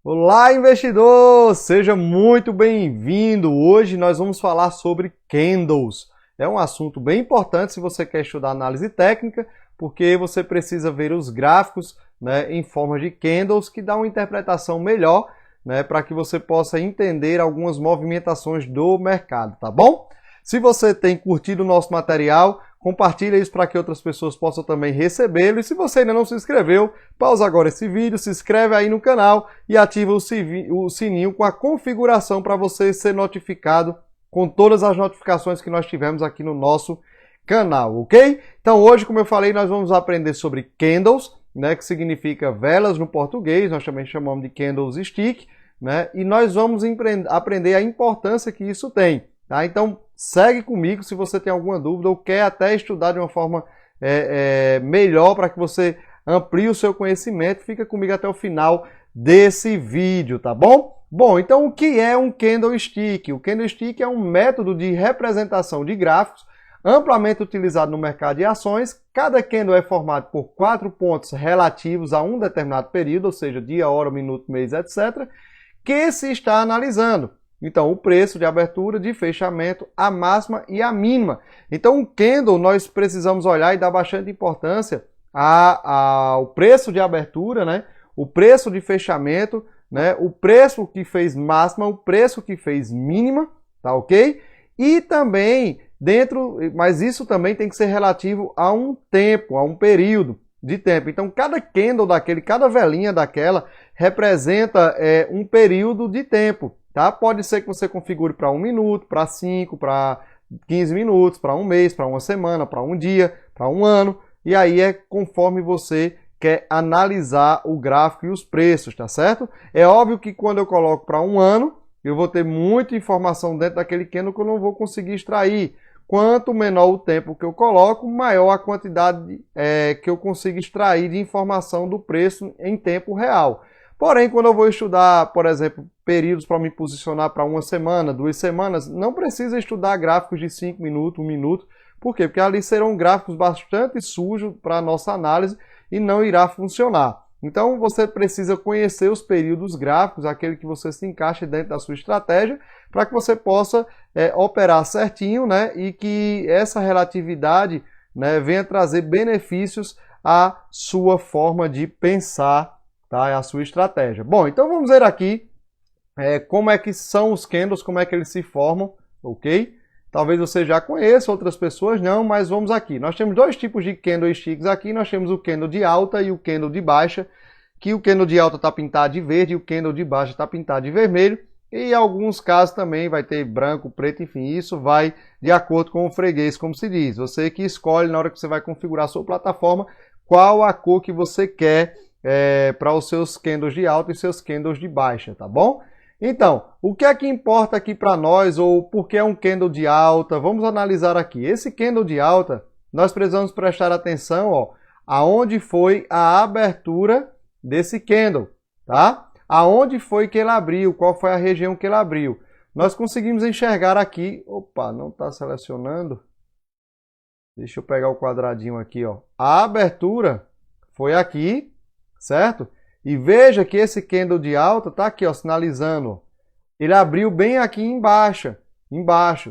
Olá, investidor! Seja muito bem-vindo! Hoje nós vamos falar sobre candles. É um assunto bem importante se você quer estudar análise técnica, porque você precisa ver os gráficos, em forma de candles, que dá uma interpretação melhor, para que você possa entender algumas movimentações do mercado, tá bom? Se você tem curtido o nosso material, compartilha isso para que outras pessoas possam também recebê-lo. E se você ainda não se inscreveu, pausa agora esse vídeo, se inscreve aí no canal e ativa o sininho com a configuração para você ser notificado com todas as notificações que nós tivemos aqui no nosso canal, ok? Então hoje, como eu falei, nós vamos aprender sobre candles, que significa velas no português, nós também chamamos de candlestick, e nós vamos aprender a importância que isso tem. Tá? Então, segue comigo se você tem alguma dúvida ou quer até estudar de uma forma melhor para que você amplie o seu conhecimento. Fica comigo até o final desse vídeo, tá bom? Bom, então o que é um candlestick? O candlestick é um método de representação de gráficos amplamente utilizado no mercado de ações. Cada candle é formado por 4 pontos relativos a um determinado período, ou seja, dia, hora, minuto, mês, etc., que se está analisando. Então, o preço de abertura, de fechamento, a máxima e a mínima. Então, o candle, nós precisamos olhar e dar bastante importância ao preço de abertura, o preço de fechamento, o preço que fez máxima, o preço que fez mínima, tá ok? E também, mas isso também tem que ser relativo a um tempo, a um período de tempo. Então, cada candle daquele, cada velinha daquela, representa um período de tempo. Tá? Pode ser que você configure para 1 minuto, para 5, para 15 minutos, para um mês, para uma semana, para um dia, para um ano. E aí é conforme você quer analisar o gráfico e os preços, tá certo? É óbvio que quando eu coloco para um ano, eu vou ter muita informação dentro daquele candle que eu não vou conseguir extrair. Quanto menor o tempo que eu coloco, maior a quantidade que eu consigo extrair de informação do preço em tempo real. Porém, quando eu vou estudar, por exemplo, períodos para me posicionar para uma semana, 2 semanas, não precisa estudar gráficos de 5 minutos, 1 minuto. Por quê? Porque ali serão gráficos bastante sujos para a nossa análise e não irá funcionar. Então, você precisa conhecer os períodos gráficos, aquele que você se encaixe dentro da sua estratégia, para que você possa operar certinho, e que essa relatividade venha trazer benefícios à sua forma de pensar, tá? É a sua estratégia. Bom, então vamos ver aqui como é que são os candles, como é que eles se formam, ok? Talvez você já conheça, outras pessoas não, mas vamos aqui. Nós temos 2 tipos de candlesticks aqui, nós temos o candle de alta e o candle de baixa, que o candle de alta está pintado de verde e o candle de baixa está pintado de vermelho, e em alguns casos também vai ter branco, preto, enfim, isso vai de acordo com o freguês, como se diz. Você que escolhe na hora que você vai configurar a sua plataforma, qual a cor que você quer para os seus candles de alta e seus candles de baixa, tá bom? Então, o que é que importa aqui para nós, ou por que é um candle de alta? Vamos analisar aqui. Esse candle de alta, nós precisamos prestar atenção, aonde foi a abertura desse candle, tá? Aonde foi que ele abriu, qual foi a região que ele abriu. Nós conseguimos enxergar aqui, opa, não está selecionando. Deixa eu pegar o quadradinho aqui, A abertura foi aqui, certo? E veja que esse candle de alta está aqui, sinalizando. Ele abriu bem aqui embaixo,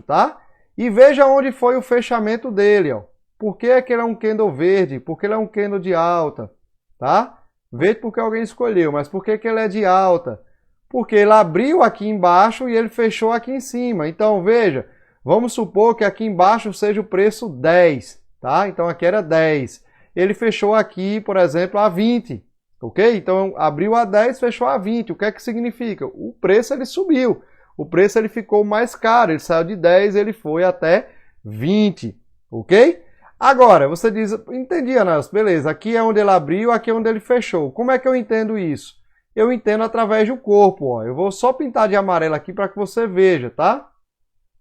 tá? E veja onde foi o fechamento dele, Por que ele é um candle verde? Porque ele é um candle de alta, tá? Veja porque alguém escolheu, mas por que ele é de alta? Porque ele abriu aqui embaixo e ele fechou aqui em cima. Então, veja, vamos supor que aqui embaixo seja o preço 10, tá? Então, aqui era 10. Ele fechou aqui, por exemplo, a 20. Ok? Então, abriu a 10, fechou a 20. O que é que significa? O preço ele subiu. O preço ele ficou mais caro. Ele saiu de 10, ele foi até 20. Ok? Agora, você diz, entendi, Anelson, beleza. Aqui é onde ele abriu, aqui é onde ele fechou. Como é que eu entendo isso? Eu entendo através do corpo. Eu vou só pintar de amarelo aqui para que você veja, tá?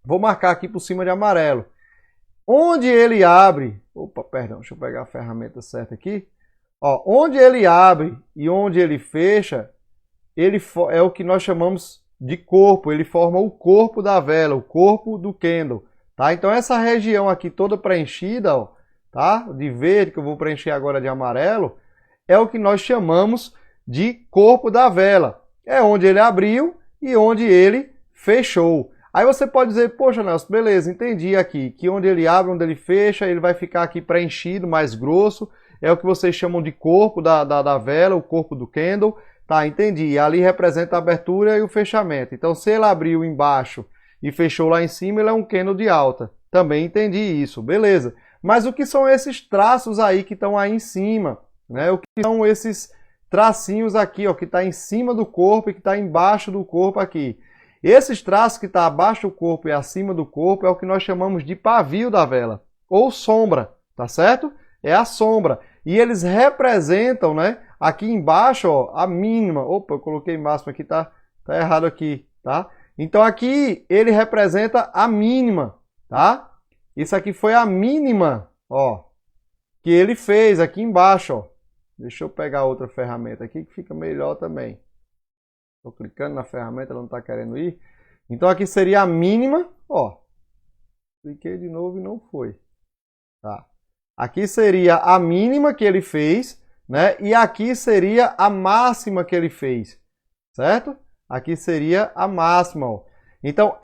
Vou marcar aqui por cima de amarelo. Onde ele abre... Opa, perdão, deixa eu pegar a ferramenta certa aqui. Onde ele abre e onde ele fecha, é o que nós chamamos de corpo. Ele forma o corpo da vela, o corpo do candle. Tá? Então essa região aqui toda preenchida, tá? De verde, que eu vou preencher agora de amarelo, é o que nós chamamos de corpo da vela. é onde ele abriu e onde ele fechou. Aí você pode dizer, poxa, Nelson, beleza, entendi aqui, que onde ele abre, onde ele fecha, ele vai ficar aqui preenchido, mais grosso, é o que vocês chamam de corpo da vela, o corpo do candle. Tá, entendi. Ali representa a abertura e o fechamento. Então, se ele abriu embaixo e fechou lá em cima, ele é um candle de alta. Também entendi isso, beleza. Mas o que são esses traços aí que estão aí em cima? Né? O que são esses tracinhos aqui, ó, que está em cima do corpo e que está embaixo do corpo aqui? Esses traços que está abaixo do corpo e acima do corpo é o que nós chamamos de pavio da vela, ou sombra, tá certo? É a sombra. E eles representam, né? Aqui embaixo, ó, a mínima. Opa, eu coloquei máxima aqui, tá errado aqui, tá? Então aqui ele representa a mínima, tá? Isso aqui foi a mínima, ó, que ele fez aqui embaixo, ó. Deixa eu pegar outra ferramenta aqui que fica melhor também. Estou clicando na ferramenta, ela não está querendo ir. Então aqui seria a mínima, ó. Cliquei de novo e não foi. Tá. Aqui seria a mínima que ele fez, né? E aqui seria a máxima que ele fez, certo? Aqui seria a máxima, ó. Então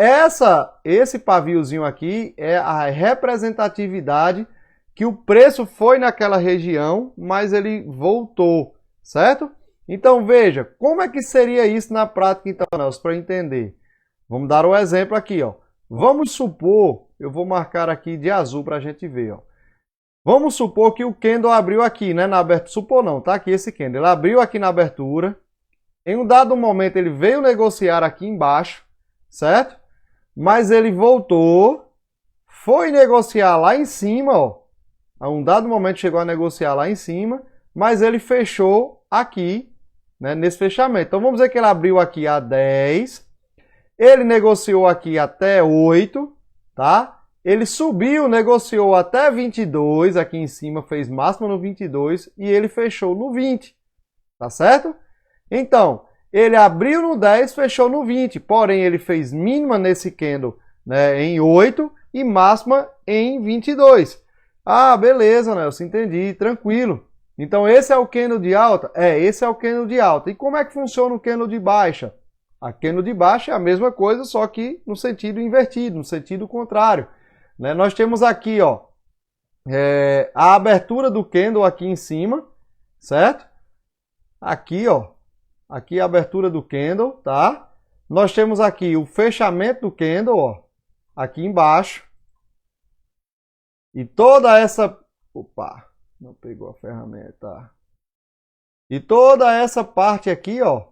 esse paviozinho aqui é a representatividade que o preço foi naquela região, mas ele voltou, certo? Então veja, como é que seria isso na prática, então, Nelson, para entender? Vamos dar um exemplo aqui, ó. Vamos supor, eu vou marcar aqui de azul para a gente ver, ó. Vamos supor que o candle abriu aqui, né, na abertura. Supor não, tá aqui esse candle. Ele abriu aqui na abertura. Em um dado momento ele veio negociar aqui embaixo, certo? Mas ele voltou, foi negociar lá em cima, ó. A um dado momento chegou a negociar lá em cima, mas ele fechou aqui, né, nesse fechamento. Então vamos dizer que ele abriu aqui a 10, ele negociou aqui até 8, tá? Ele subiu, negociou até 22, aqui em cima fez máxima no 22 e ele fechou no 20, tá certo? Então, ele abriu no 10, fechou no 20, porém ele fez mínima nesse candle, né, em 8 e máxima em 22. Ah, beleza, Nelson, entendi, tranquilo. Então esse é o candle de alta? Esse é o candle de alta. E como é que funciona o candle de baixa? A candle de baixa é a mesma coisa, só que no sentido invertido, no sentido contrário. Né? Nós temos aqui, ó, a abertura do candle aqui em cima, certo? Aqui, ó, aqui a abertura do candle, tá? Nós temos aqui o fechamento do candle, ó, aqui embaixo. E toda essa... Opa, não pegou a ferramenta. E toda essa parte aqui, ó,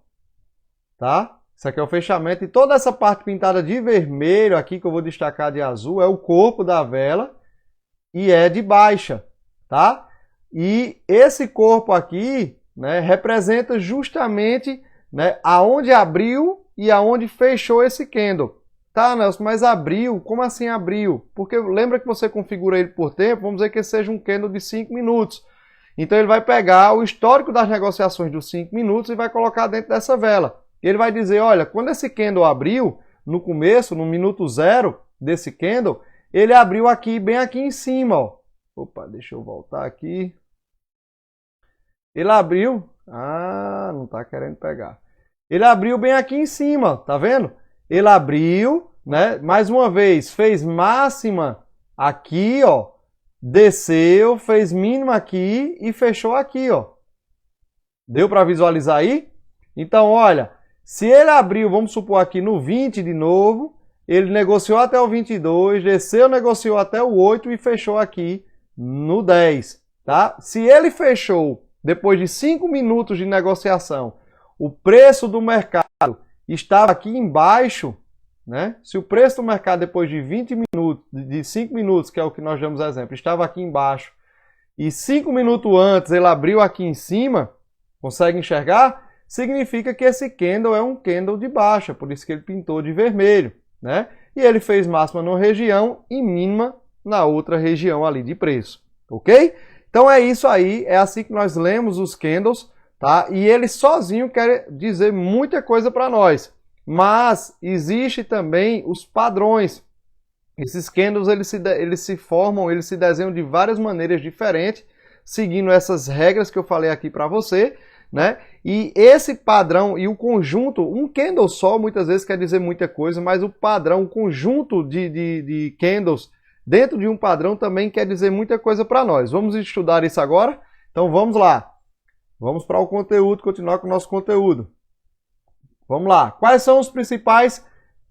tá? Isso aqui é o fechamento. E toda essa parte pintada de vermelho aqui, que eu vou destacar de azul, é o corpo da vela e é de baixa, tá? E esse corpo aqui, né, representa justamente, né, aonde abriu e aonde fechou esse candle. Tá, Nelson, mas abriu? Como assim abriu? Porque lembra que você configura ele por tempo, vamos dizer que seja um candle de 5 minutos. Então ele vai pegar o histórico das negociações dos 5 minutos e vai colocar dentro dessa vela. Ele vai dizer, olha, quando esse candle abriu, no começo, no minuto 0 desse candle, ele abriu aqui, bem aqui em cima, ó. Opa, deixa eu voltar aqui. Ele abriu, não tá querendo pegar. Ele abriu bem aqui em cima, tá vendo? Ele abriu, né? Mais uma vez, fez máxima aqui, ó. Desceu, fez mínima aqui e fechou aqui, ó. Deu para visualizar aí? Então, olha, se ele abriu, vamos supor aqui no 20 de novo, ele negociou até o 22, desceu, negociou até o 8 e fechou aqui no 10, tá? Se ele fechou depois de 5 minutos de negociação, o preço do mercado estava aqui embaixo, né? Se o preço do mercado depois de 20 minutos, de 5 minutos, que é o que nós damos exemplo, estava aqui embaixo, e 5 minutos antes ele abriu aqui em cima, consegue enxergar? Significa que esse candle é um candle de baixa, por isso que ele pintou de vermelho, né? E ele fez máxima numa região e mínima na outra região ali de preço, ok? Então é isso aí, é assim que nós lemos os candles, tá? E ele sozinho quer dizer muita coisa para nós, mas existe também os padrões. Esses candles eles se formam, eles se desenham de várias maneiras diferentes, seguindo essas regras que eu falei aqui para você. né? E esse padrão e o conjunto, um candle só muitas vezes quer dizer muita coisa, mas o padrão, o conjunto de candles dentro de um padrão também quer dizer muita coisa para nós. Vamos estudar isso agora? Então vamos lá. Vamos para o conteúdo, continuar com o nosso conteúdo. Vamos lá. Quais são os principais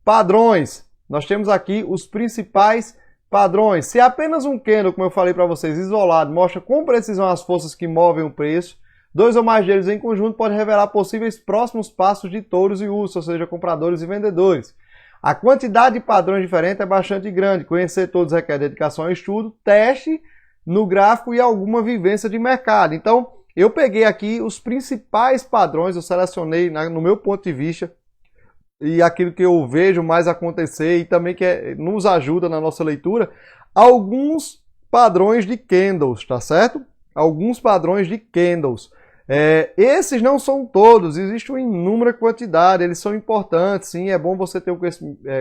padrões? Nós temos aqui os principais padrões. Se apenas um candle, como eu falei para vocês, isolado, mostra com precisão as forças que movem o preço, dois ou mais deles em conjunto pode revelar possíveis próximos passos de touros e ursos, ou seja, compradores e vendedores. A quantidade de padrões diferentes é bastante grande. Conhecer todos requer dedicação ao estudo, teste no gráfico e alguma vivência de mercado. Então, eu peguei aqui os principais padrões, eu selecionei no meu ponto de vista e aquilo que eu vejo mais acontecer e também que nos ajuda na nossa leitura, alguns padrões de candles, tá certo? Alguns padrões de candles. Esses não são todos, existe uma inúmera quantidade, eles são importantes, sim, é bom você ter o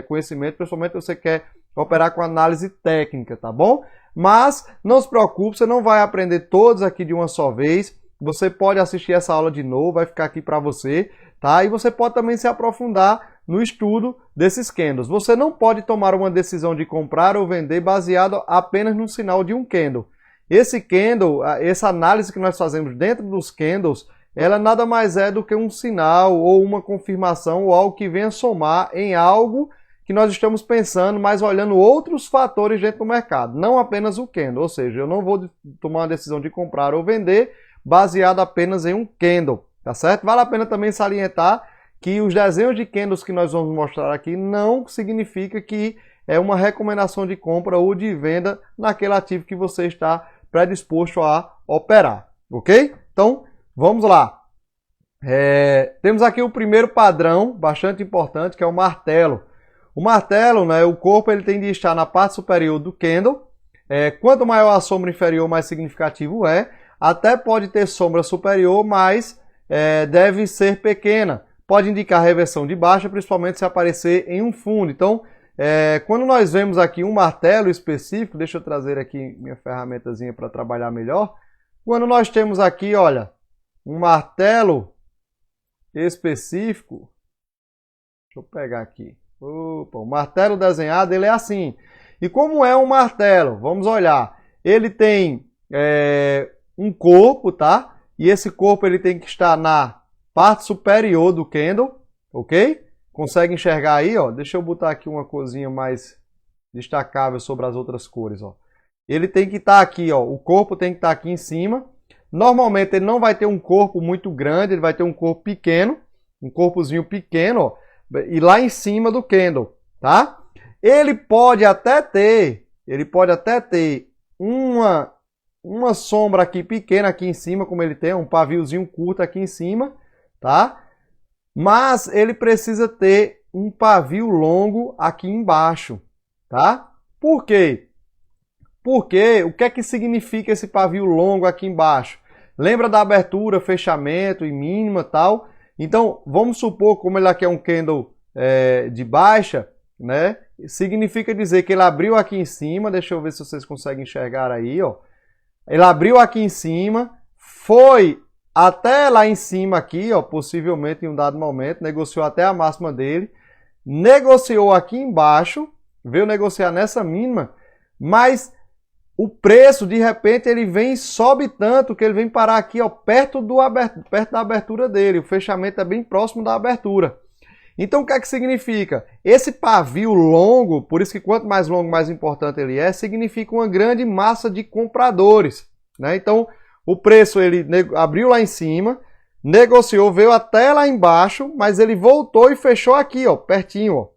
conhecimento, principalmente se você quer operar com análise técnica, tá bom? Mas não se preocupe, você não vai aprender todos aqui de uma só vez, você pode assistir essa aula de novo, vai ficar aqui para você, tá? E você pode também se aprofundar no estudo desses candles. Você não pode tomar uma decisão de comprar ou vender baseado apenas no sinal de um candle. Esse candle, essa análise que nós fazemos dentro dos candles, ela nada mais é do que um sinal ou uma confirmação ou algo que venha somar em algo que nós estamos pensando, mas olhando outros fatores dentro do mercado, não apenas o candle. Ou seja, eu não vou tomar uma decisão de comprar ou vender baseado apenas em um candle, tá certo? Vale a pena também salientar que os desenhos de candles que nós vamos mostrar aqui não significa que é uma recomendação de compra ou de venda naquele ativo que você está predisposto a operar, ok? Então, vamos lá. Temos aqui o primeiro padrão, bastante importante, que é o martelo. O martelo, né, o corpo, ele tem de estar na parte superior do candle. Quanto maior a sombra inferior, mais significativo é. Até pode ter sombra superior, mas deve ser pequena. Pode indicar reversão de baixa, principalmente se aparecer em um fundo. Então, quando nós vemos aqui um martelo específico, deixa eu trazer aqui minha ferramentazinha para trabalhar melhor. Quando nós temos aqui, olha, um martelo específico, deixa eu pegar aqui. Opa, o martelo desenhado, ele é assim. E como é um martelo? Vamos olhar. Ele tem um corpo, tá? E esse corpo ele tem que estar na parte superior do candle, ok? Consegue enxergar aí, ó? Deixa eu botar aqui uma corzinha mais destacável sobre as outras cores, ó. Ele tem que estar aqui, ó. O corpo tem que estar aqui em cima. Normalmente ele não vai ter um corpo muito grande, ele vai ter um corpo pequeno, um corpozinho pequeno, ó, e lá em cima do candle, tá? Ele pode até ter uma sombra aqui pequena aqui em cima, como ele tem, um paviozinho curto aqui em cima, tá? Mas ele precisa ter um pavio longo aqui embaixo, tá? Por quê? Porque o que é que significa esse pavio longo aqui embaixo? Lembra da abertura, fechamento e mínima e tal? Então, vamos supor, como ele aqui é um candle de baixa, né? Significa dizer que ele abriu aqui em cima, deixa eu ver se vocês conseguem enxergar aí, ó. Ele abriu aqui em cima, foi até lá em cima aqui, ó, possivelmente em um dado momento, negociou até a máxima dele, negociou aqui embaixo, veio negociar nessa mínima, mas o preço, de repente, ele vem e sobe tanto que ele vem parar aqui, ó, perto da abertura dele. O fechamento é bem próximo da abertura. Então, o que é que significa? Esse pavio longo, por isso que quanto mais longo, mais importante ele é, significa uma grande massa de compradores, né? Então, o preço ele abriu lá em cima, negociou, veio até lá embaixo, mas ele voltou e fechou aqui, ó, pertinho, ó.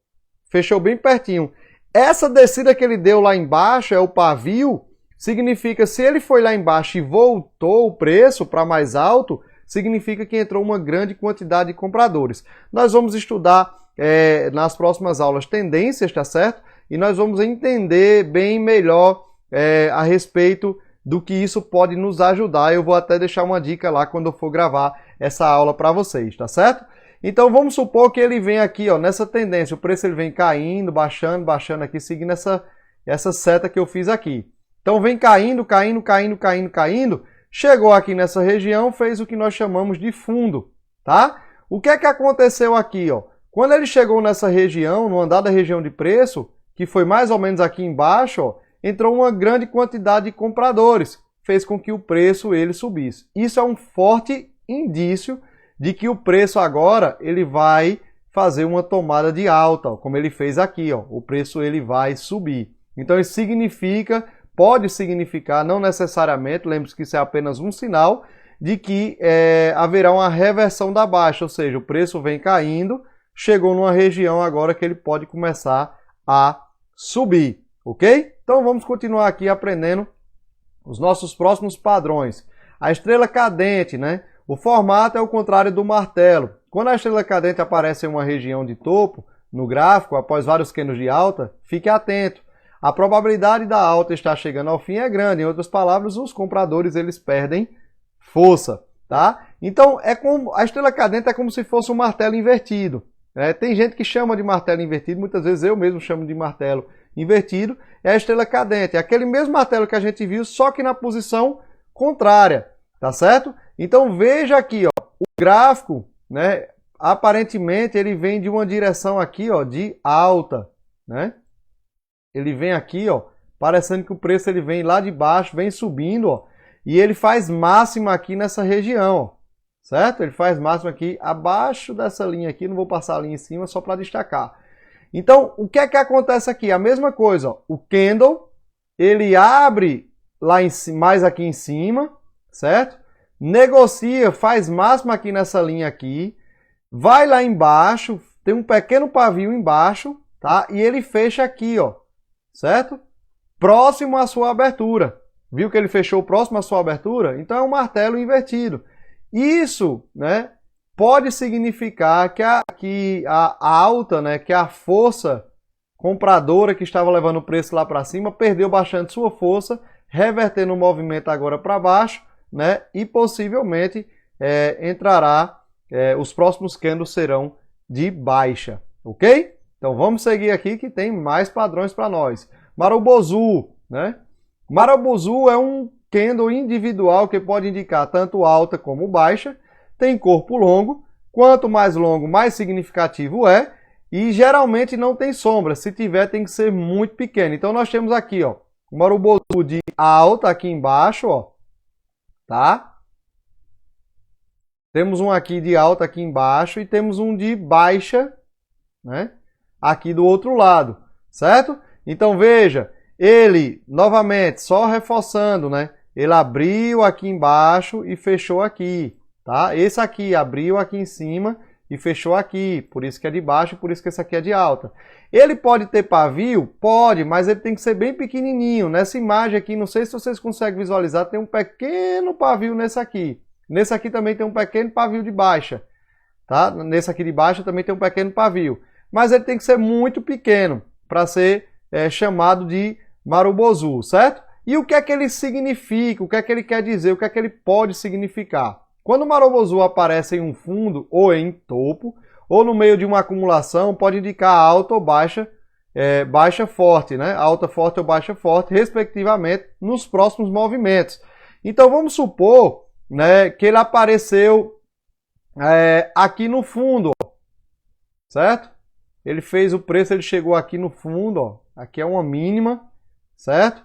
Fechou bem pertinho. Essa descida que ele deu lá embaixo, é o pavio, significa se ele foi lá embaixo e voltou o preço para mais alto, significa que entrou uma grande quantidade de compradores. Nós vamos estudar nas próximas aulas tendências, tá certo? E nós vamos entender bem melhor a respeito do que isso pode nos ajudar. Eu vou até deixar uma dica lá quando eu for gravar essa aula para vocês, tá certo? Então vamos supor que ele vem aqui, ó, nessa tendência, o preço ele vem caindo, baixando, baixando aqui, seguindo essa seta que eu fiz aqui. Então vem caindo, caindo, caindo, caindo, caindo. chegou aqui nessa região, fez o que nós chamamos de fundo, tá? O que é que aconteceu aqui, ó? Quando ele chegou nessa região, no andar da região de preço, que foi mais ou menos aqui embaixo, ó, entrou uma grande quantidade de compradores, fez com que o preço ele subisse. Isso é um forte indício de que o preço agora ele vai fazer uma tomada de alta, ó, como ele fez aqui, ó, o preço ele vai subir. Então isso significa, pode significar, não necessariamente, lembre-se que isso é apenas um sinal de que haverá uma reversão da baixa, ou seja, o preço vem caindo, chegou numa região agora que ele pode começar a subir, ok? Então vamos continuar aqui aprendendo os nossos próximos padrões. A estrela cadente, né? O formato é o contrário do martelo. Quando a estrela cadente aparece em uma região de topo, no gráfico, após vários candles de alta, fique atento. A probabilidade da alta estar chegando ao fim é grande. Em outras palavras, os compradores eles perdem força, tá? Então, a estrela cadente é como se fosse um martelo invertido. Tem gente que chama de martelo invertido, muitas vezes eu mesmo chamo de martelo invertido. É a estrela cadente, é aquele mesmo martelo que a gente viu, só que na posição contrária, tá certo? Então, veja aqui, ó, o gráfico, né? Aparentemente ele vem de uma direção aqui, ó, de alta, né? Ele vem aqui, ó, parecendo que o preço ele vem lá de baixo, vem subindo, ó, e ele faz máxima aqui nessa região, ó, certo? Ele faz máxima aqui abaixo dessa linha aqui, não vou passar a linha em cima só para destacar. Então, o que é que acontece aqui? A mesma coisa, ó, o candle, ele abre lá em cima, mais aqui em cima, certo? Negocia, faz máxima aqui nessa linha aqui, vai lá embaixo, tem um pequeno pavio embaixo, tá? E ele fecha aqui, ó, certo? Próximo à sua abertura. Viu que ele fechou próximo à sua abertura? Então é um martelo invertido. Isso, né, pode significar que a alta, né, que a força compradora que estava levando o preço lá para cima perdeu bastante sua força, revertendo o movimento agora para baixo, né, e possivelmente entrará, os próximos candles serão de baixa, ok? Então vamos seguir aqui que tem mais padrões para nós. Marubozu, né? Marubozu é um candle individual que pode indicar tanto alta como baixa, tem corpo longo, quanto mais longo, mais significativo é, e geralmente não tem sombra, se tiver tem que ser muito pequeno. Então nós temos aqui, ó, o Marubozu de alta aqui embaixo, ó, tá? Temos um aqui de alta aqui embaixo e temos um de baixa, né, aqui do outro lado, certo? Então veja, ele, novamente, só reforçando, né, ele abriu aqui embaixo e fechou aqui, tá? Esse aqui abriu aqui em cima e fechou aqui, por isso que é de baixo, por isso que esse aqui é de alta. Ele pode ter pavio? Pode, mas ele tem que ser bem pequenininho. Nessa imagem aqui, não sei se vocês conseguem visualizar, tem um pequeno pavio nesse aqui. Nesse aqui também tem um pequeno pavio de baixa, tá? Nesse aqui de baixo também tem um pequeno pavio. Mas ele tem que ser muito pequeno para ser chamado de Marubozu, certo? E o que é que ele significa? O que é que ele quer dizer? O que é que ele pode significar? Quando o Marubozu aparece em um fundo ou em topo, ou no meio de uma acumulação, pode indicar alta ou baixa, baixa forte, né? Alta forte ou baixa forte, respectivamente, nos próximos movimentos. Então vamos supor, né, que ele apareceu aqui no fundo, ó, certo? Ele fez o preço, ele chegou aqui no fundo, ó. Aqui é uma mínima, certo?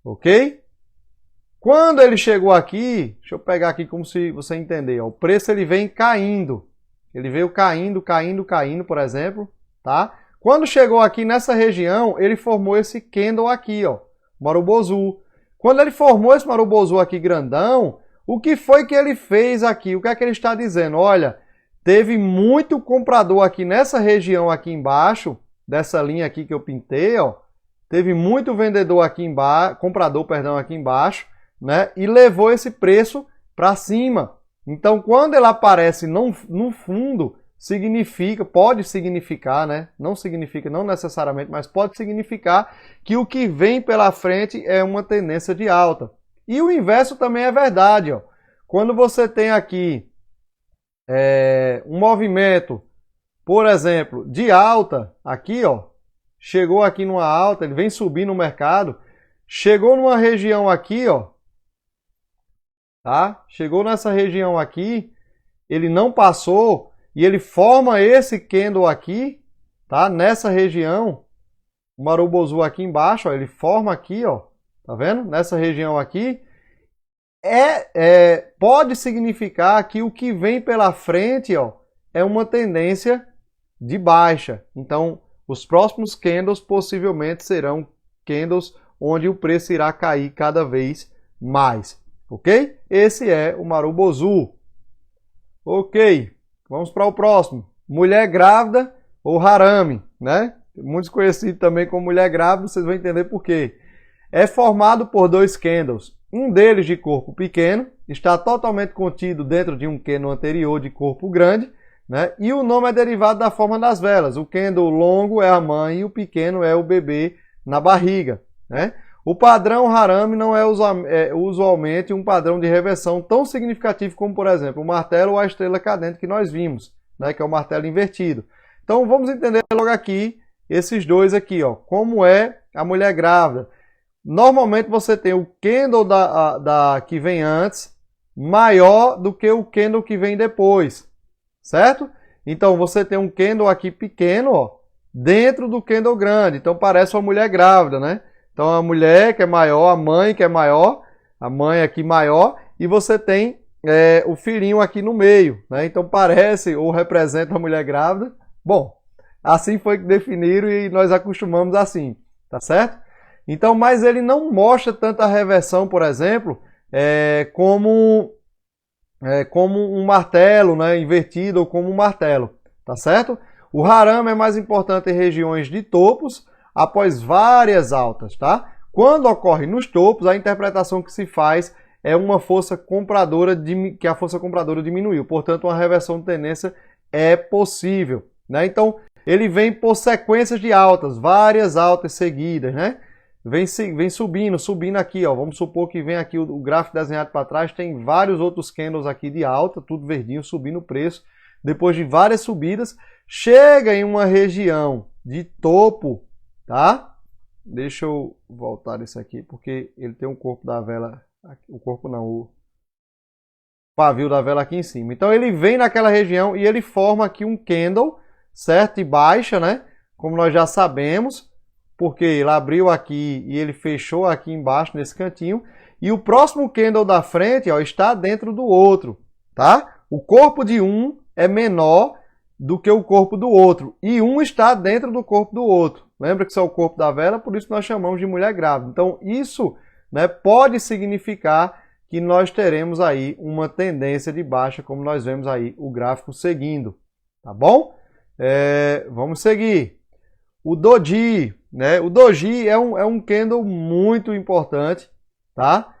Ok? Quando ele chegou aqui, deixa eu pegar aqui como se você entender, ó, o preço ele vem caindo. Ele veio caindo, caindo, caindo, por exemplo, tá? Quando chegou aqui nessa região, ele formou esse candle aqui, ó, Marubozu. Quando ele formou esse Marubozu aqui grandão, o que foi que ele fez aqui? O que é que ele está dizendo? Olha, teve muito comprador aqui nessa região aqui embaixo, dessa linha aqui que eu pintei, ó. Teve muito vendedor aqui embaixo, comprador, perdão, aqui embaixo, né? E levou esse preço para cima. Então, quando ele aparece no fundo, significa, pode significar, né? Não significa, não necessariamente, mas pode significar que o que vem pela frente é uma tendência de alta. E o inverso também é verdade, ó. Quando você tem aqui um movimento, por exemplo, de alta, aqui, ó, chegou aqui numa alta, ele vem subir no mercado, chegou numa região aqui, ó, tá? Chegou nessa região aqui, ele não passou e ele forma esse candle aqui, tá? Nessa região, o Marubozu aqui embaixo, ó, ele forma aqui, ó, tá vendo? Nessa região aqui, pode significar que o que vem pela frente, ó, é uma tendência de baixa. Então, os próximos candles possivelmente serão candles onde o preço irá cair cada vez mais, ok? Esse é o Marubozu. Ok, vamos para o próximo. Mulher grávida ou harame, né? Muitos conhecidos também como mulher grávida, vocês vão entender por quê. É formado por dois candles. Um deles de corpo pequeno, está totalmente contido dentro de um candle anterior de corpo grande, né? E o nome é derivado da forma das velas. O candle longo é a mãe e o pequeno é o bebê na barriga, né? O padrão harame não é usualmente um padrão de reversão tão significativo como, por exemplo, o martelo ou a estrela cadente que nós vimos, né? Que é o martelo invertido. Então vamos entender logo aqui esses dois aqui, ó. Como é a mulher grávida? Normalmente você tem o candle que vem antes maior do que o candle que vem depois, certo? Então você tem um candle aqui pequeno, ó, dentro do candle grande. Então parece uma mulher grávida, né? Então a mulher que é maior, a mãe que é maior, a mãe aqui maior, e você tem o filhinho aqui no meio, né? Então parece ou representa a mulher grávida. Bom, assim foi que definiram e nós acostumamos assim, tá certo? Então, mas ele não mostra tanta reversão, por exemplo, como um martelo, né, invertido ou como um martelo, tá certo? O harame é mais importante em regiões de topos, após várias altas, tá? Quando ocorre nos topos, a interpretação que se faz é uma força compradora, que a força compradora diminuiu. Portanto, uma reversão de tendência é possível, né? Então, ele vem por sequências de altas, várias altas seguidas, né? Vem subindo aqui, ó. Vamos supor que vem aqui o gráfico desenhado para trás, tem vários outros candles aqui de alta, tudo verdinho, subindo o preço. Depois de várias subidas, chega em uma região de topo, tá? Deixa eu voltar isso aqui, porque ele tem um corpo da vela, o corpo não, o pavio da vela aqui em cima. Então ele vem naquela região e ele forma aqui um candle, certo? E baixa, né? Como nós já sabemos, porque ele abriu aqui e ele fechou aqui embaixo nesse cantinho. E o próximo candle da frente, ó, está dentro do outro, tá? O corpo de um é menor do que o corpo do outro. E um está dentro do corpo do outro. Lembra que isso é o corpo da vela? Por isso nós chamamos de mulher grávida. Então isso, né, pode significar que nós teremos aí uma tendência de baixa, como nós vemos aí o gráfico seguindo. Tá bom? Vamos seguir. O doji, né? O doji é um candle muito importante, tá?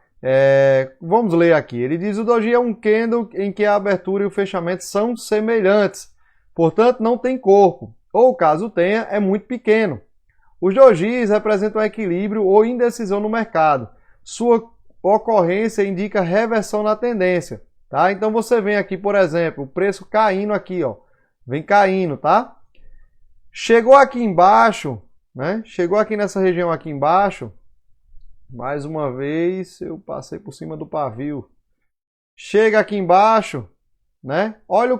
Vamos ler aqui. Ele diz: o doji é um candle em que a abertura e o fechamento são semelhantes, portanto não tem corpo, ou caso tenha, é muito pequeno. Os dojis representam equilíbrio ou indecisão no mercado. Sua ocorrência indica reversão na tendência, tá? Então você vem aqui, por exemplo, o preço caindo aqui, ó, vem caindo, tá? Chegou aqui embaixo, né? Chegou aqui nessa região aqui embaixo. Mais uma vez, eu passei por cima do pavio. Chega aqui embaixo, né? Olha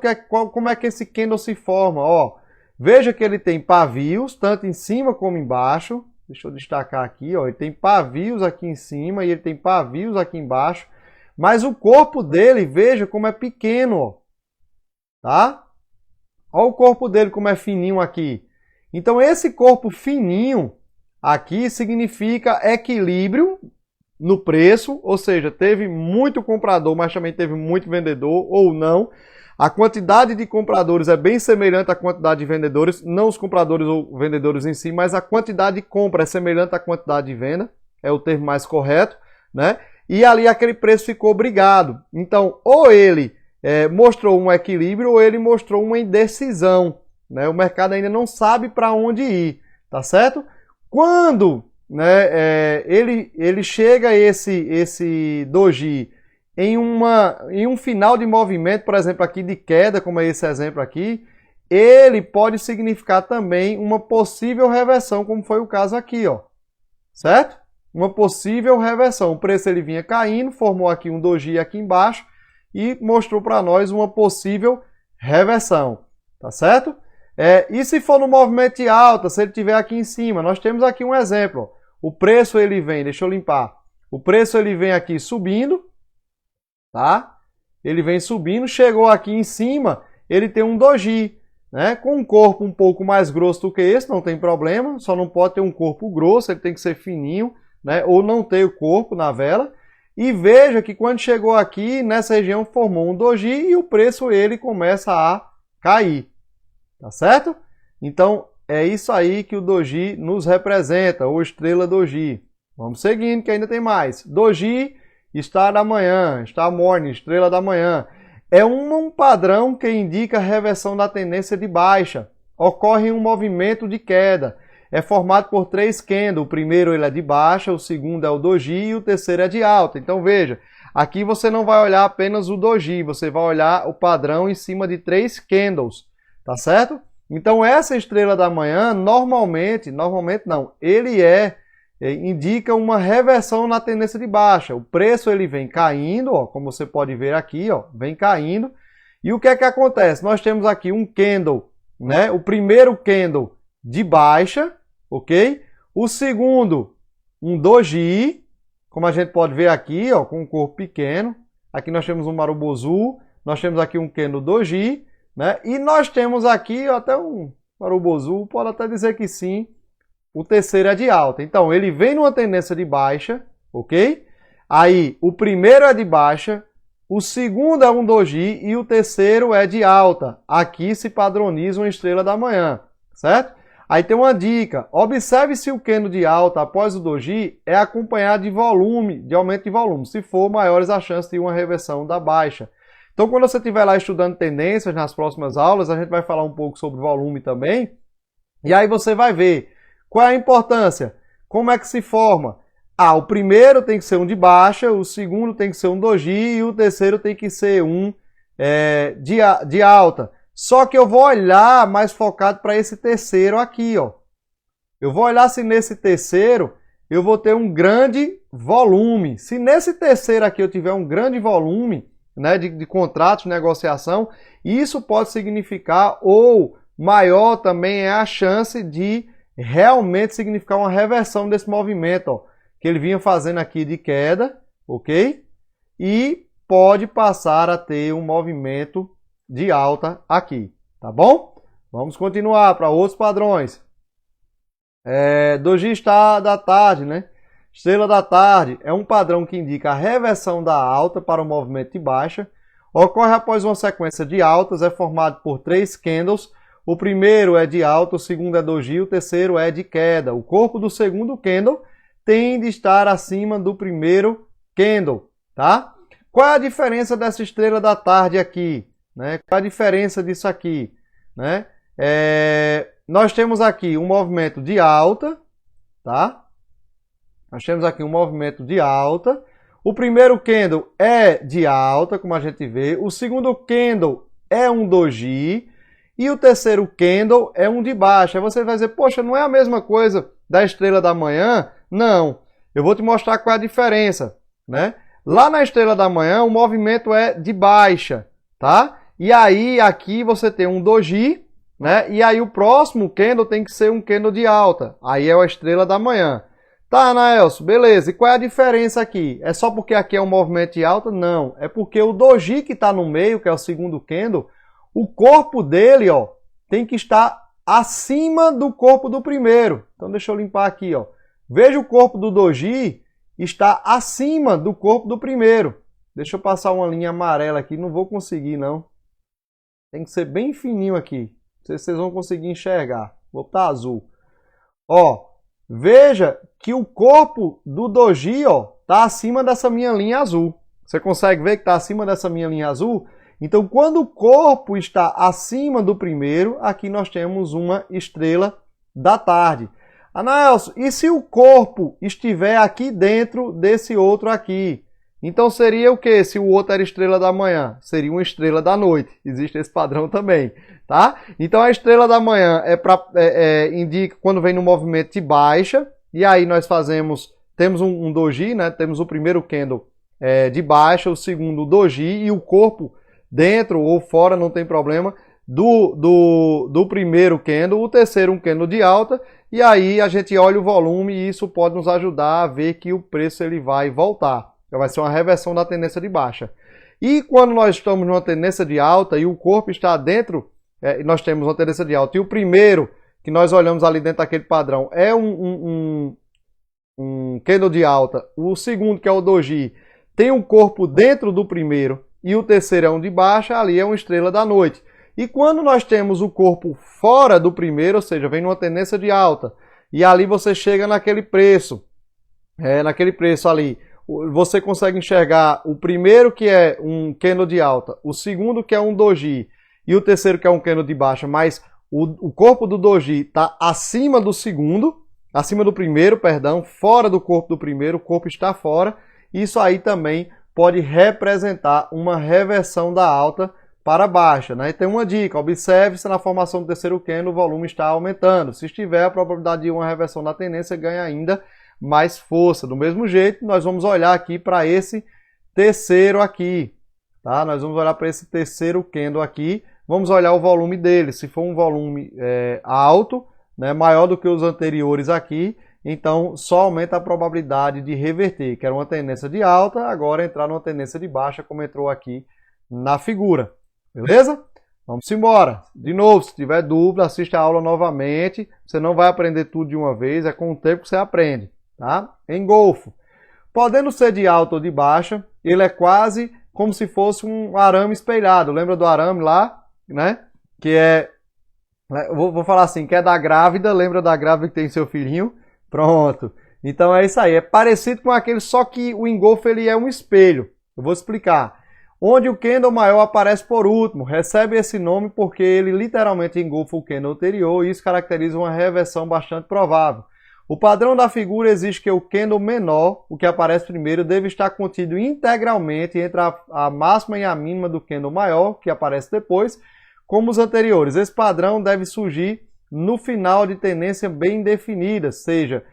como é que esse candle se forma, ó. Veja que ele tem pavios, tanto em cima como embaixo. Deixa eu destacar aqui, ó. Ele tem pavios aqui em cima e ele tem pavios aqui embaixo. Mas o corpo dele, veja como é pequeno, ó. Tá? Olha o corpo dele como é fininho aqui. Então esse corpo fininho aqui significa equilíbrio no preço, ou seja, teve muito comprador, mas também teve muito vendedor, ou não. A quantidade de compradores é bem semelhante à quantidade de vendedores, não os compradores ou vendedores em si, mas a quantidade de compra é semelhante à quantidade de venda, é o termo mais correto, né? E ali aquele preço ficou brigado. Então, ou ele mostrou um equilíbrio ou ele mostrou uma indecisão, né? O mercado ainda não sabe para onde ir, tá certo? Quando, né, ele chega esse doji em um final de movimento, por exemplo, aqui de queda, como é esse exemplo aqui, ele pode significar também uma possível reversão, como foi o caso aqui, ó. Certo? uma possível reversão. O preço ele vinha caindo, formou aqui um doji aqui embaixo e mostrou para nós uma possível reversão, tá certo? E se for no movimento de alta, se ele estiver aqui em cima, nós temos aqui um exemplo. Ó. O preço ele vem, deixa eu limpar. O preço ele vem aqui subindo, tá? Ele vem subindo, chegou aqui em cima, ele tem um doji, né? Com um corpo um pouco mais grosso do que esse, não tem problema, só não pode ter um corpo grosso, ele tem que ser fininho, né? Ou não ter o corpo na vela. E veja que quando chegou aqui, nessa região formou um doji e o preço ele começa a cair, tá certo? Então é isso aí que o doji nos representa, ou estrela doji. Vamos seguindo que ainda tem mais. Doji, star da manhã, star morning, estrela da manhã. É um padrão que indica a reversão da tendência de baixa. Ocorre um movimento de queda. É formado por 3 candles. O primeiro ele é de baixa, o segundo é o doji e o terceiro é de alta. Então veja, aqui você não vai olhar apenas o doji, você vai olhar o padrão em cima de 3 candles, tá certo? Então essa estrela da manhã, normalmente não, ele indica uma reversão na tendência de baixa. O preço ele vem caindo, ó, como você pode ver aqui, ó, vem caindo. E o que é que acontece? Nós temos aqui um candle, né? O primeiro candle de baixa, ok? O segundo, um doji, como a gente pode ver aqui, ó, com um corpo pequeno. Aqui nós temos um marubozu, nós temos aqui um candle doji, né? E nós temos aqui ó, até um marubozu, pode até dizer que sim. O terceiro é de alta. Então, ele vem numa tendência de baixa, ok? Aí, o primeiro é de baixa, o segundo é um doji e o terceiro é de alta. Aqui se padroniza uma estrela da manhã, certo? Aí tem uma dica. Observe se o candle de alta após o doji é acompanhado de volume, de aumento de volume. Se for, maiores as chances de uma reversão da baixa. Então, quando você estiver lá estudando tendências nas próximas aulas, a gente vai falar um pouco sobre volume também. E aí você vai ver qual é a importância? Como é que se forma? O primeiro tem que ser um de baixa, o segundo tem que ser um doji e o terceiro tem que ser um de alta. Só que eu vou olhar mais focado para esse terceiro aqui, ó. Eu vou olhar se nesse terceiro eu vou ter um grande volume. Se nesse terceiro aqui eu tiver um grande volume, né, de contratos, de negociação, isso pode significar, ou maior também é a chance de realmente significar uma reversão desse movimento, ó, que ele vinha fazendo aqui de queda, ok? E pode passar a ter um movimento de alta aqui, tá bom? Vamos continuar para outros padrões. Doji está da tarde, né? Estrela da tarde é um padrão que indica a reversão da alta para o movimento de baixa. Ocorre após uma sequência de altas, é formado por 3 candles. O primeiro é de alta, o segundo é doji, o terceiro é de queda. O corpo do segundo candle tende a estar acima do primeiro candle, tá? Qual é a diferença dessa estrela da tarde aqui? Né? Qual é a diferença disso aqui? Né? Nós temos aqui um movimento de alta, tá? Nós temos aqui um movimento de alta. O primeiro candle é de alta, como a gente vê. O segundo candle é um doji. E o terceiro candle é um de baixa. Aí você vai dizer, poxa, não é a mesma coisa da estrela da manhã? Não. Eu vou te mostrar qual é a diferença, né? Lá na estrela da manhã, o movimento é de baixa, tá? E aí, aqui você tem um doji, né? E aí o próximo candle tem que ser um candle de alta. Aí é a estrela da manhã. Tá, Anaelso, beleza. E qual é a diferença aqui? É só porque aqui é um movimento de alta? Não. É porque o doji que está no meio, que é o segundo candle, o corpo dele, ó, tem que estar acima do corpo do primeiro. Então deixa eu limpar aqui, ó. Veja o corpo do doji está acima do corpo do primeiro. Deixa eu passar uma linha amarela aqui, não vou conseguir não. Tem que ser bem fininho aqui. Não sei se vocês vão conseguir enxergar. Vou botar azul. Ó, veja que o corpo do doji, ó, tá acima dessa minha linha azul. Você consegue ver que tá acima dessa minha linha azul? Então, quando o corpo está acima do primeiro, aqui nós temos uma estrela da tarde. Anaelso, e se o corpo estiver aqui dentro desse outro aqui? Então seria o quê? Se o outro era estrela da manhã, seria uma estrela da noite. Existe esse padrão também, tá? Então a estrela da manhã indica quando vem no movimento de baixa, e aí nós fazemos temos um doji, né? Temos o primeiro candle de baixa, o segundo doji e o corpo dentro ou fora, não tem problema, do primeiro candle, o terceiro um candle de alta, e aí a gente olha o volume e isso pode nos ajudar a ver que o preço ele vai voltar. Então vai ser uma reversão da tendência de baixa. E quando nós estamos numa tendência de alta e o corpo está dentro, nós temos uma tendência de alta, e o primeiro que nós olhamos ali dentro daquele padrão é um candle de alta, o segundo, que é o doji, tem um corpo dentro do primeiro e o terceiro é um de baixa, ali é uma estrela da noite. E quando nós temos o corpo fora do primeiro, ou seja, vem numa tendência de alta, e ali você chega naquele preço ali, você consegue enxergar o primeiro que é um candle de alta, o segundo que é um doji e o terceiro que é um candle de baixa, mas o corpo do doji está acima do segundo, acima do primeiro, perdão, fora do corpo do primeiro, o corpo está fora. Isso aí também pode representar uma reversão da alta para baixa, né? E tem uma dica, observe se na formação do terceiro candle o volume está aumentando. Se estiver, a probabilidade de uma reversão da tendência ganha ainda mais força. Do mesmo jeito, nós vamos olhar aqui para esse terceiro aqui, tá? Nós vamos olhar para esse terceiro candle aqui, vamos olhar o volume dele. Se for um volume alto, né, maior do que os anteriores aqui, então só aumenta a probabilidade de reverter, que era uma tendência de alta, agora entrar numa tendência de baixa, como entrou aqui na figura. Beleza? Vamos embora. De novo, se tiver dúvida, assista a aula novamente. Você não vai aprender tudo de uma vez, é com o tempo que você aprende. Tá? Engolfo. Podendo ser de alta ou de baixa, ele é quase como se fosse um arame espelhado. Lembra do arame lá? Né? Que é... Vou falar assim, que é da grávida. Lembra da grávida que tem seu filhinho? Pronto. Então é isso aí. É parecido com aquele, só que o engolfo ele é um espelho. Eu vou explicar. Onde o candle maior aparece por último, recebe esse nome porque ele literalmente engolfa o candle anterior e isso caracteriza uma reversão bastante provável. O padrão da figura exige que o candle menor, o que aparece primeiro, deve estar contido integralmente entre a máxima e a mínima do candle maior, que aparece depois, como os anteriores. Esse padrão deve surgir no final de tendência bem definida, seja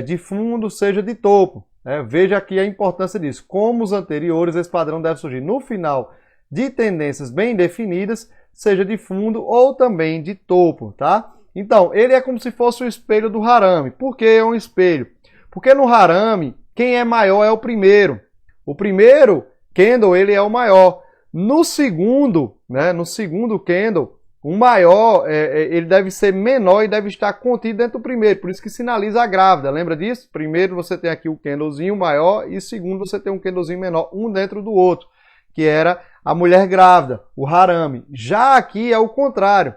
de fundo, seja de topo. Veja aqui a importância disso. Como os anteriores, esse padrão deve surgir no final de tendências bem definidas, seja de fundo ou também de topo, tá? Então, ele é como se fosse o espelho do harame. Por que é um espelho? Porque no harame, quem é maior é o primeiro. O primeiro candle, ele é o maior. No segundo, né, no segundo candle, o maior, ele deve ser menor e deve estar contido dentro do primeiro, por isso que sinaliza a grávida, lembra disso? Primeiro você tem aqui o candlezinho maior e segundo você tem um candlezinho menor, um dentro do outro, que era a mulher grávida, o harame. Já aqui é o contrário,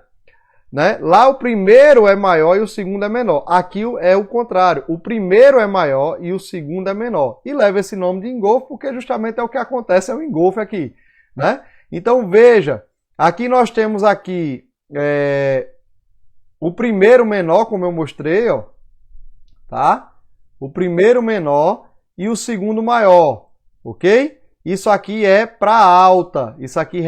né? Lá o primeiro é maior e o segundo é menor. Aqui é o contrário, o primeiro é maior e o segundo é menor. E leva esse nome de engolfo porque justamente é o que acontece, é o engolfo aqui, né? Então veja, aqui nós temos aqui o primeiro menor, como eu mostrei, ó, tá? O primeiro menor e o segundo maior, ok? Isso aqui é para alta, isso aqui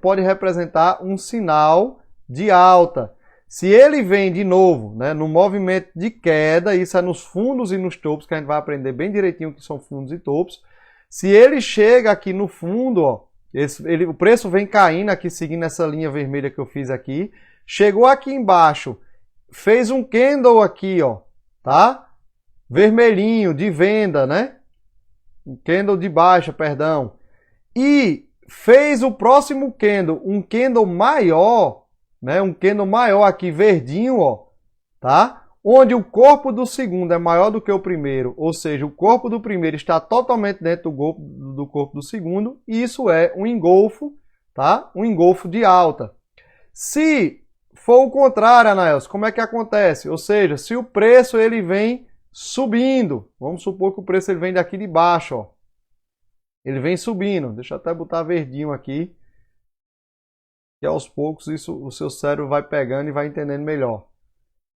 pode representar um sinal de alta. Se ele vem de novo, né, no movimento de queda, isso é nos fundos e nos topos, que a gente vai aprender bem direitinho o que são fundos e topos. Se ele chega aqui no fundo, ó, o preço vem caindo aqui, seguindo essa linha vermelha que eu fiz aqui. Chegou aqui embaixo, fez um candle aqui, ó, tá? Vermelhinho, de venda, né? Um candle de baixa, perdão. E fez o próximo candle, um candle maior, né? Um candle maior aqui, verdinho, ó, tá? Onde o corpo do segundo é maior do que o primeiro, ou seja, o corpo do primeiro está totalmente dentro do corpo do segundo, e isso é um engolfo, tá? Um engolfo de alta. Se for o contrário, Anaels, como é que acontece? Ou seja, se o preço ele vem subindo, vamos supor que o preço ele vem daqui de baixo, ó. Ele vem subindo, deixa eu até botar verdinho aqui, que aos poucos isso, o seu cérebro vai pegando e vai entendendo melhor.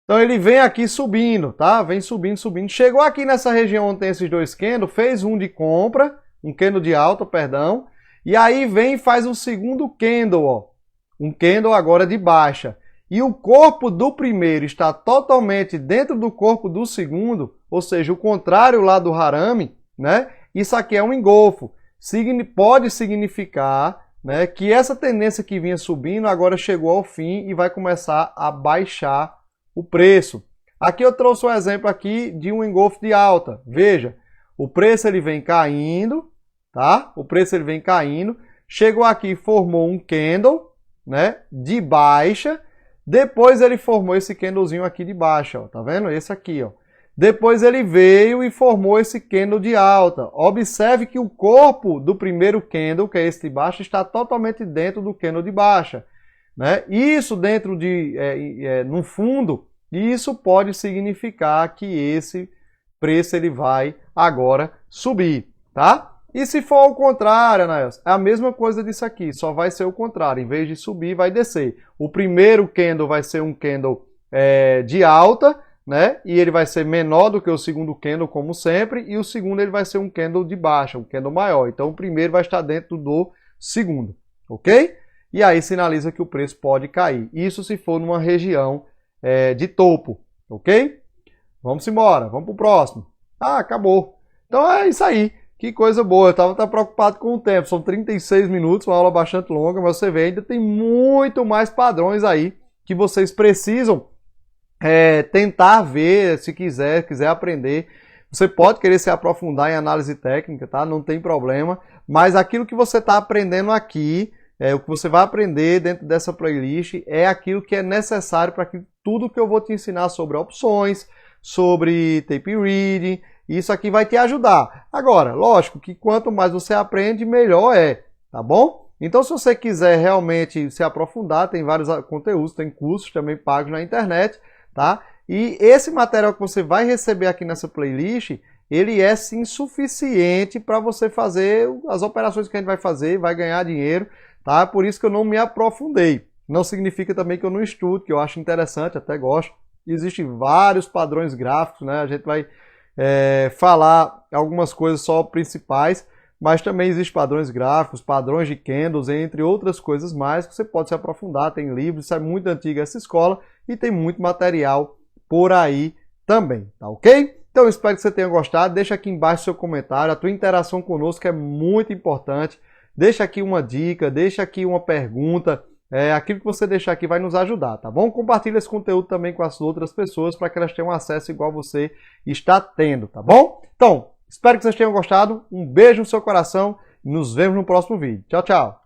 Então ele vem aqui subindo, tá? Vem subindo, subindo. Chegou aqui nessa região onde tem esses dois candles, fez um de compra, um candle de alta, perdão. E aí vem e faz um segundo candle, ó. Um candle agora de baixa. E o corpo do primeiro está totalmente dentro do corpo do segundo, ou seja, o contrário lá do Harami, né? Isso aqui é um engolfo. Pode significar, né, que essa tendência que vinha subindo agora chegou ao fim e vai começar a baixar o preço. Aqui eu trouxe um exemplo aqui de um engolfo de alta. Veja, o preço ele vem caindo, tá? O preço ele vem caindo, chegou aqui e formou um candle, né, de baixa. Depois ele formou esse candlezinho aqui de baixa, ó, tá vendo? Esse aqui, ó. Depois ele veio e formou esse candle de alta. Observe que o corpo do primeiro candle, que é esse de baixa, está totalmente dentro do candle de baixa, né? Isso dentro de, no fundo, isso pode significar que esse preço ele vai agora subir, tá? E se for ao contrário, Anaels, é a mesma coisa disso aqui, só vai ser o contrário. Em vez de subir, vai descer. O primeiro candle vai ser um candle de alta, né? E ele vai ser menor do que o segundo candle, como sempre, e o segundo ele vai ser um candle de baixa, um candle maior. Então o primeiro vai estar dentro do segundo, ok? E aí sinaliza que o preço pode cair. Isso se for numa região de topo, ok? Vamos embora, vamos para o próximo. Ah, acabou. Então é isso aí. Que coisa boa. Eu estava preocupado com o tempo. São 36 minutos, uma aula bastante longa, mas você vê, ainda tem muito mais padrões aí que vocês precisam tentar ver, se quiser aprender. Você pode querer se aprofundar em análise técnica, tá? Não tem problema. Mas aquilo que você está aprendendo aqui, o que você vai aprender dentro dessa playlist, é aquilo que é necessário para tudo que eu vou te ensinar sobre opções, sobre tape reading. Isso aqui vai te ajudar. Agora, lógico que quanto mais você aprende, melhor é, tá bom? Então, se você quiser realmente se aprofundar, tem vários conteúdos, tem cursos também pagos na internet, tá? E esse material que você vai receber aqui nessa playlist, ele é sim suficiente para você fazer as operações que a gente vai fazer, vai ganhar dinheiro, tá? Por isso que eu não me aprofundei. Não significa também que eu não estudo, que eu acho interessante, até gosto. Existem vários padrões gráficos, né? A gente vai falar algumas coisas só principais, mas também existem padrões gráficos, padrões de candles, entre outras coisas mais, que você pode se aprofundar, tem livros, isso é muito antiga essa escola, e tem muito material por aí também, tá ok? Então eu espero que você tenha gostado, deixa aqui embaixo seu comentário, a tua interação conosco é muito importante, deixa aqui uma dica, deixa aqui uma pergunta, aquilo que você deixar aqui vai nos ajudar, tá bom? Compartilha esse conteúdo também com as outras pessoas para que elas tenham acesso igual você está tendo, tá bom? Então, espero que vocês tenham gostado, um beijo no seu coração e nos vemos no próximo vídeo. Tchau, tchau!